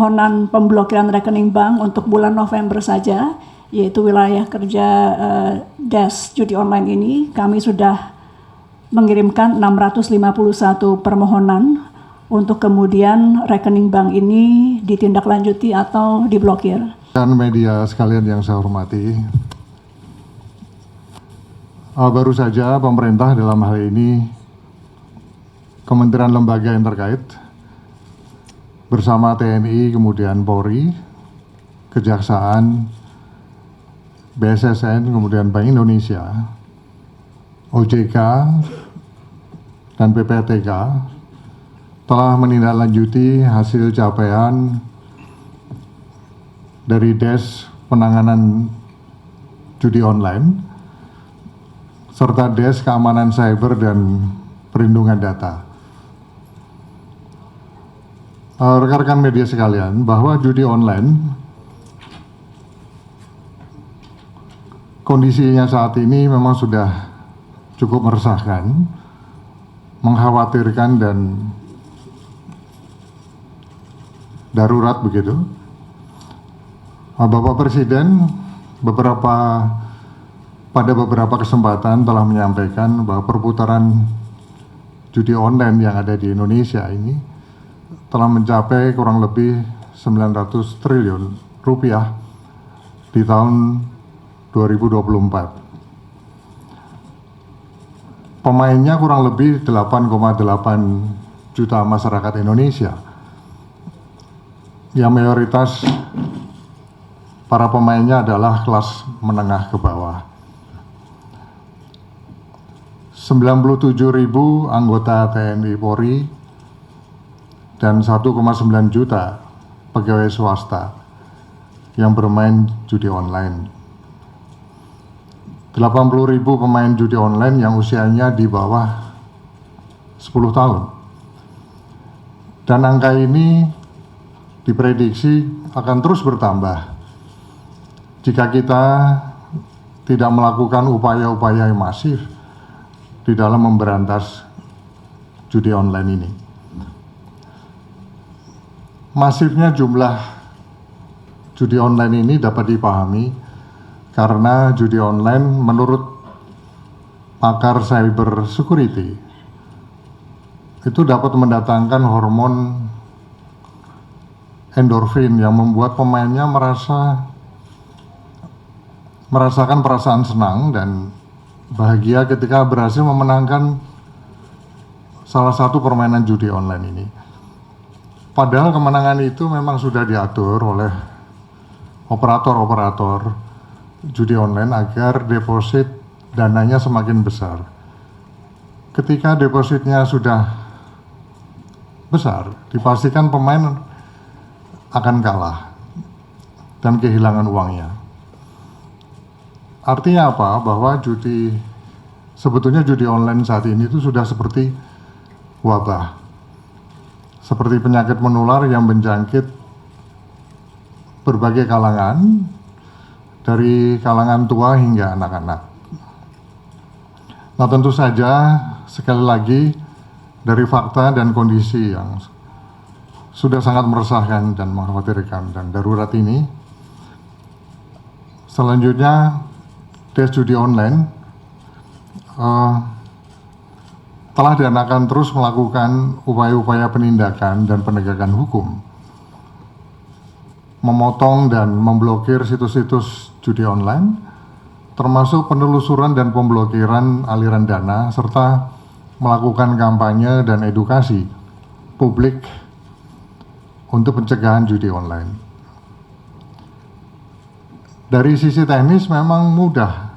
permohonan pemblokiran rekening bank untuk bulan November saja, yaitu wilayah kerja Des Judi Online ini, kami sudah mengirimkan 651 permohonan untuk kemudian rekening bank ini ditindaklanjuti atau diblokir. Dan media sekalian yang saya hormati, baru saja pemerintah dalam hal ini kementerian lembaga yang terkait bersama TNI, kemudian Polri, Kejaksaan, BSSN, kemudian Bank Indonesia, OJK, dan PPATK telah menindaklanjuti hasil capaian dari Des Penanganan Judi Online serta Des Keamanan Cyber dan Perlindungan Data. Rekan-rekan media sekalian, bahwa judi online kondisinya saat ini memang sudah cukup meresahkan, mengkhawatirkan, dan darurat begitu. Bapak Presiden pada beberapa kesempatan telah menyampaikan bahwa perputaran judi online yang ada di Indonesia ini telah mencapai kurang lebih 900 triliun rupiah di tahun 2024. Pemainnya kurang lebih 8,8 juta masyarakat Indonesia, yang mayoritas para pemainnya adalah kelas menengah ke bawah. 97.000 anggota TNI Polri dan 1,9 juta pegawai swasta yang bermain judi online. 80.000 pemain judi online yang usianya di bawah 10 tahun. Dan angka ini diprediksi akan terus bertambah jika kita tidak melakukan upaya-upaya yang masif di dalam memberantas judi online ini. Masifnya jumlah judi online ini dapat dipahami karena judi online menurut pakar cyber security itu dapat mendatangkan hormon endorfin yang membuat pemainnya merasakan perasaan senang dan bahagia ketika berhasil memenangkan salah satu permainan judi online ini. Padahal kemenangan itu memang sudah diatur oleh operator-operator judi online agar deposit dananya semakin besar. Ketika depositnya sudah besar, dipastikan pemain akan kalah dan kehilangan uangnya. Artinya apa? Bahwa sebetulnya judi online saat ini itu sudah seperti wabah. Seperti penyakit menular yang menjangkit berbagai kalangan, dari kalangan tua hingga anak-anak. Nah, tentu saja sekali lagi dari fakta dan kondisi yang sudah sangat meresahkan dan mengkhawatirkan dan darurat ini, selanjutnya Des Judi Online telah dan akan terus melakukan upaya-upaya penindakan dan penegakan hukum, memotong dan memblokir situs-situs judi online, termasuk penelusuran dan pemblokiran aliran dana, serta melakukan kampanye dan edukasi publik untuk pencegahan judi online. Dari sisi teknis memang mudah,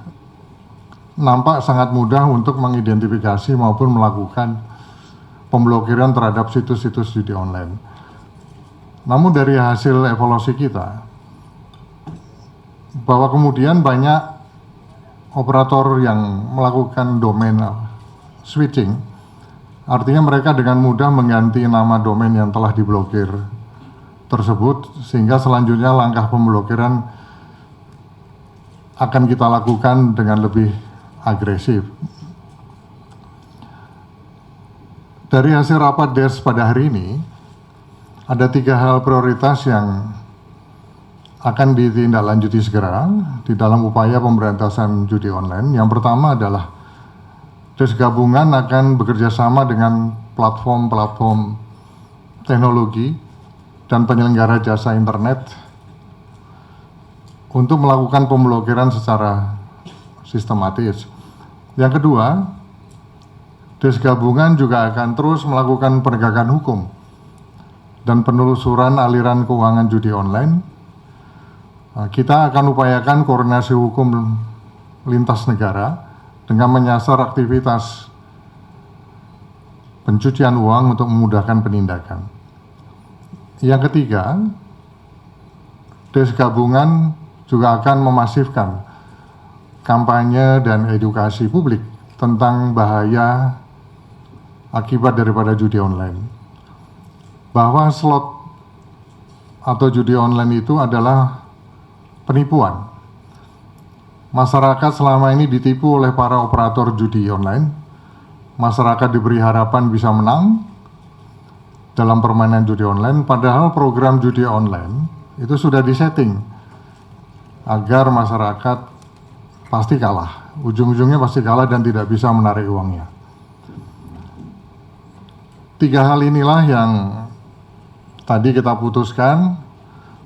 nampak sangat mudah untuk mengidentifikasi maupun melakukan pemblokiran terhadap situs-situs judi online. Namun dari hasil evaluasi kita, bahwa kemudian banyak operator yang melakukan domain switching, artinya mereka dengan mudah mengganti nama domain yang telah diblokir tersebut, sehingga selanjutnya langkah pemblokiran akan kita lakukan dengan lebih agresif. Dari hasil rapat DES pada hari ini, Ada 3 hal prioritas yang akan ditindaklanjuti segera di dalam upaya pemberantasan judi online. Yang pertama adalah Des Gabungan akan bekerja sama dengan platform-platform teknologi dan penyelenggara jasa internet untuk melakukan pemblokiran secara sistematis. Yang kedua, Des Gabungan juga akan terus melakukan penegakan hukum dan penelusuran aliran keuangan judi online. Kita akan upayakan koordinasi hukum lintas negara dengan menyasar aktivitas pencucian uang untuk memudahkan penindakan. Yang ketiga, Des Gabungan juga akan memasifkan kampanye dan edukasi publik tentang bahaya akibat daripada judi online. Bahwa slot atau judi online itu adalah penipuan. Masyarakat selama ini ditipu oleh para operator judi online. Masyarakat diberi harapan bisa menang dalam permainan judi online, padahal program judi online itu sudah disetting agar masyarakat pasti kalah. Ujung-ujungnya pasti kalah dan tidak bisa menarik uangnya. 3 hal inilah yang tadi kita putuskan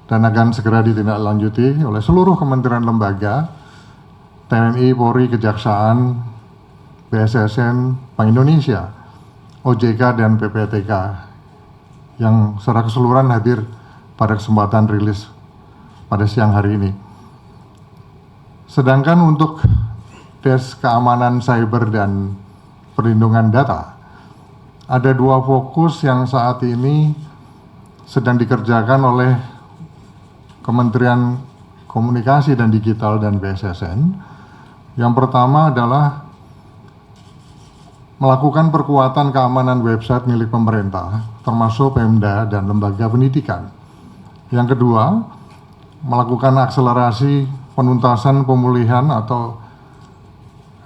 dan akan segera ditindaklanjuti oleh seluruh kementerian lembaga, TNI, Polri, Kejaksaan, BSSN, Bank Indonesia, OJK, dan PPTK yang secara keseluruhan hadir pada kesempatan rilis pada siang hari ini. Sedangkan untuk Des Keamanan Cyber dan Perlindungan Data, ada 2 fokus yang saat ini sedang dikerjakan oleh Kementerian Komunikasi dan Digital dan BSSN. Yang pertama adalah melakukan perkuatan keamanan website milik pemerintah, termasuk Pemda dan lembaga pendidikan. Yang kedua, melakukan akselerasi penuntasan pemulihan atau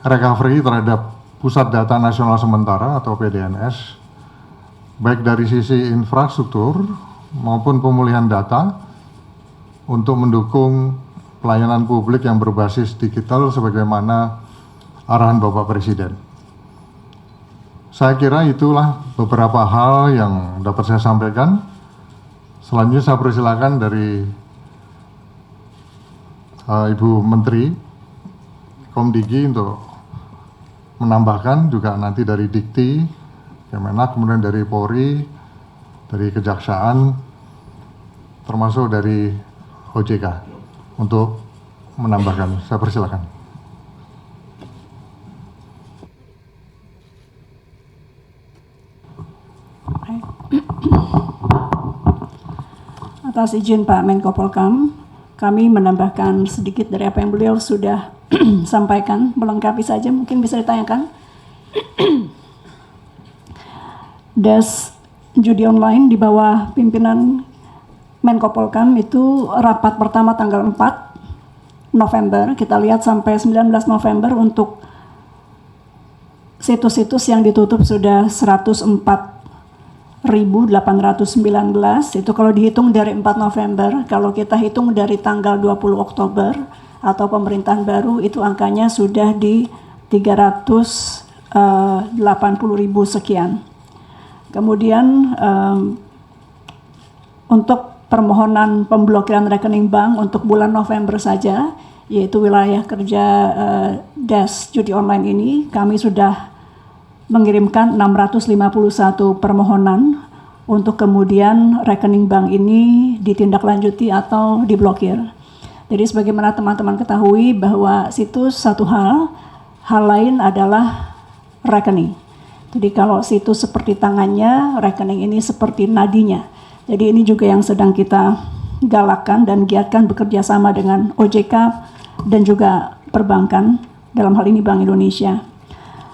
recovery terhadap Pusat Data Nasional Sementara atau PDNS, baik dari sisi infrastruktur maupun pemulihan data untuk mendukung pelayanan publik yang berbasis digital sebagaimana arahan Bapak Presiden. Saya kira itulah beberapa hal yang dapat saya sampaikan. Selanjutnya saya persilakan dari Ibu Menteri Komdigi untuk menambahkan, juga nanti dari Dikti, Kemenak, kemudian dari Polri, dari Kejaksaan, termasuk dari OJK untuk menambahkan. Saya persilakan. Atas izin Pak Menko Polkam, kami menambahkan sedikit dari apa yang beliau sudah sampaikan, melengkapi saja, mungkin bisa ditanyakan. Des judi online di bawah pimpinan Menko Polkam itu rapat pertama tanggal 4 November, kita lihat sampai 19 November untuk situs-situs yang ditutup sudah 104.819, itu kalau dihitung dari 4 November, kalau kita hitung dari tanggal 20 Oktober atau pemerintahan baru, itu angkanya sudah di 380.000 sekian. Kemudian untuk permohonan pemblokiran rekening bank untuk bulan November saja, yaitu wilayah kerja Des judi online ini, kami sudah mengirimkan 651 permohonan untuk kemudian rekening bank ini ditindaklanjuti atau diblokir. Jadi sebagaimana teman-teman ketahui bahwa situs satu hal lain adalah rekening. Jadi kalau situs seperti tangannya, rekening ini seperti nadinya. Jadi ini juga yang sedang kita galakkan dan giatkan bekerja sama dengan OJK dan juga perbankan, dalam hal ini Bank Indonesia.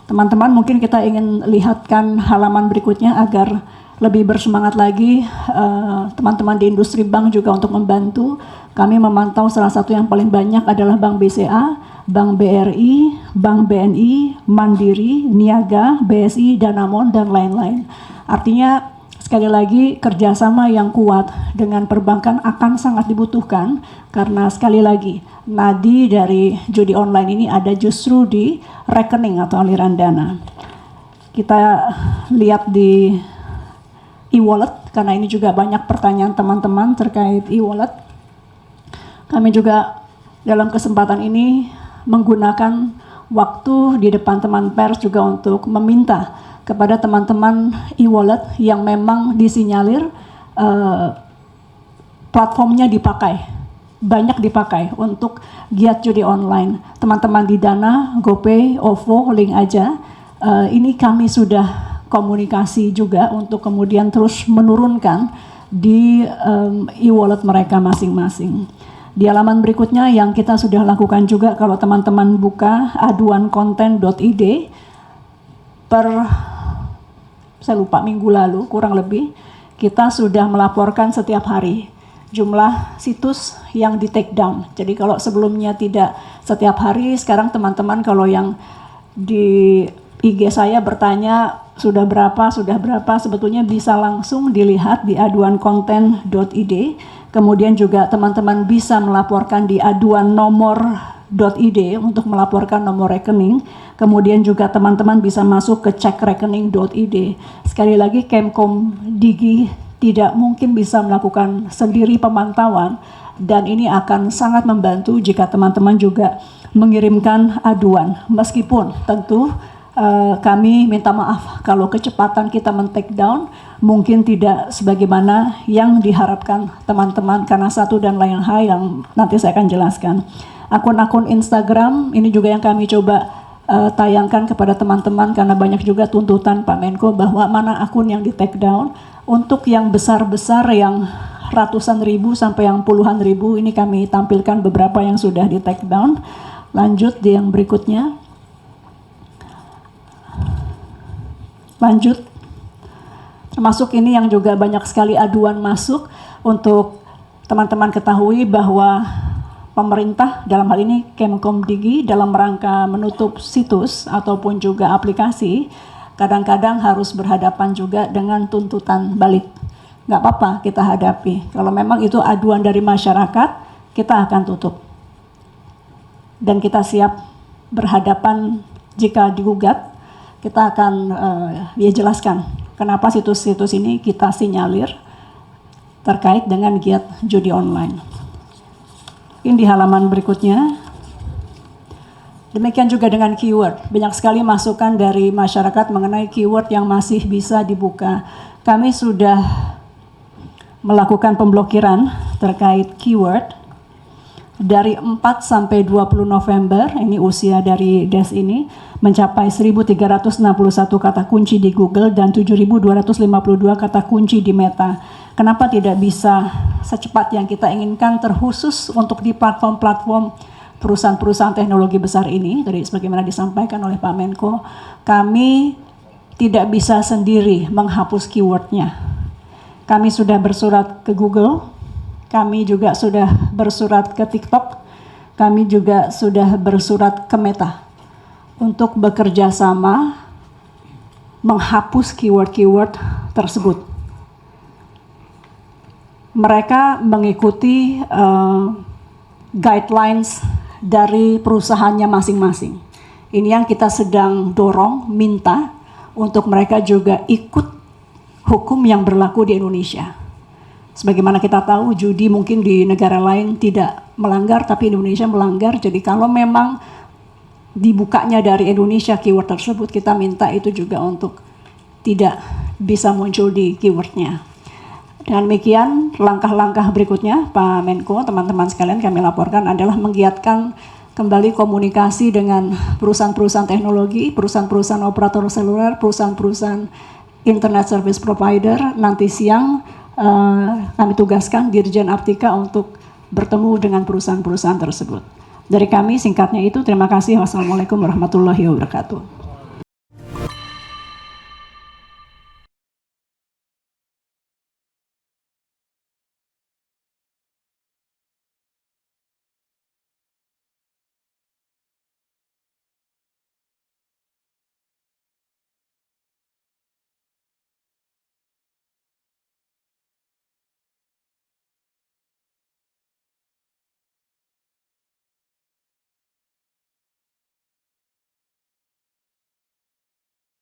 Teman-teman, mungkin kita ingin lihatkan halaman berikutnya agar lebih bersemangat lagi teman-teman di industri bank juga untuk membantu. Kami memantau salah satu yang paling banyak adalah Bank BCA, Bank BRI, Bank BNI, Mandiri, Niaga, BSI, Danamon, dan lain-lain. Artinya Sekali lagi, kerjasama yang kuat dengan perbankan akan sangat dibutuhkan karena sekali lagi, nadi dari judi online ini ada justru di rekening atau aliran dana. Kita lihat di e-wallet, karena ini juga banyak pertanyaan teman-teman terkait e-wallet. Kami juga dalam kesempatan ini menggunakan waktu di depan teman pers juga untuk meminta kepada teman-teman e-wallet yang memang disinyalir platformnya dipakai, banyak dipakai untuk giat judi online. Teman-teman di Dana, GoPay, OVO, link aja. Ini kami sudah komunikasi juga untuk kemudian terus menurunkan di e-wallet mereka masing-masing. Di halaman berikutnya yang kita sudah lakukan juga, kalau teman-teman buka aduankonten.id, saya lupa minggu lalu kurang lebih, kita sudah melaporkan setiap hari jumlah situs yang di take down. Jadi kalau sebelumnya tidak setiap hari, sekarang teman-teman kalau yang di IG saya bertanya sudah berapa, sebetulnya bisa langsung dilihat di aduankonten.id. Kemudian juga teman-teman bisa melaporkan di aduannomor.id untuk melaporkan nomor rekening. Kemudian juga teman-teman bisa masuk ke cekrekening.id. Sekali lagi, Kemkom Digi tidak mungkin bisa melakukan sendiri pemantauan, dan ini akan sangat membantu jika teman-teman juga mengirimkan aduan. Meskipun tentu kami minta maaf kalau kecepatan kita men-take down mungkin tidak sebagaimana yang diharapkan teman-teman karena satu dan lain hal yang nanti saya akan jelaskan. Akun-akun Instagram ini juga yang kami coba tayangkan kepada teman-teman karena banyak juga tuntutan Pak Menko bahwa mana akun yang di-take down. Untuk yang besar-besar yang ratusan ribu sampai yang puluhan ribu ini kami tampilkan beberapa yang sudah di-take down. Lanjut di yang berikutnya. Lanjut, termasuk ini yang juga banyak sekali aduan masuk untuk teman-teman ketahui bahwa pemerintah dalam hal ini Kemkom Digi dalam rangka menutup situs ataupun juga aplikasi kadang-kadang harus berhadapan juga dengan tuntutan balik. Nggak apa-apa kita hadapi. Kalau memang itu aduan dari masyarakat, kita akan tutup. Dan kita siap berhadapan jika digugat. Kita akan jelaskan kenapa situs-situs ini kita sinyalir terkait dengan giat judi online. Ini di halaman berikutnya. Demikian juga dengan keyword. Banyak sekali masukan dari masyarakat mengenai keyword yang masih bisa dibuka. Kami sudah melakukan pemblokiran terkait keyword dari 4 sampai 20 November, ini usia dari DES ini, mencapai 1.361 kata kunci di Google dan 7.252 kata kunci di Meta. Kenapa tidak bisa secepat yang kita inginkan terkhusus untuk di platform-platform perusahaan-perusahaan teknologi besar ini, tadi sebagaimana disampaikan oleh Pak Menko, kami tidak bisa sendiri menghapus keywordnya. Kami sudah bersurat ke Google, kami juga sudah bersurat ke TikTok, kami juga sudah bersurat ke Meta untuk bekerja sama menghapus keyword-keyword tersebut. Mereka mengikuti guidelines dari perusahaannya masing-masing. Ini yang kita sedang dorong, minta untuk mereka juga ikut hukum yang berlaku di Indonesia. Sebagaimana kita tahu, judi mungkin di negara lain tidak melanggar, tapi Indonesia melanggar. Jadi kalau memang dibukanya dari Indonesia keyword tersebut, kita minta itu juga untuk tidak bisa muncul di keywordnya. Dan demikian langkah-langkah berikutnya, Pak Menko, teman-teman sekalian kami laporkan adalah menggiatkan kembali komunikasi dengan perusahaan-perusahaan teknologi, perusahaan-perusahaan operator seluler, perusahaan-perusahaan internet service provider. Nanti siang kami tugaskan Dirjen Aptika untuk bertemu dengan perusahaan-perusahaan tersebut. Dari kami singkatnya itu, terima kasih. Wassalamualaikum warahmatullahi wabarakatuh.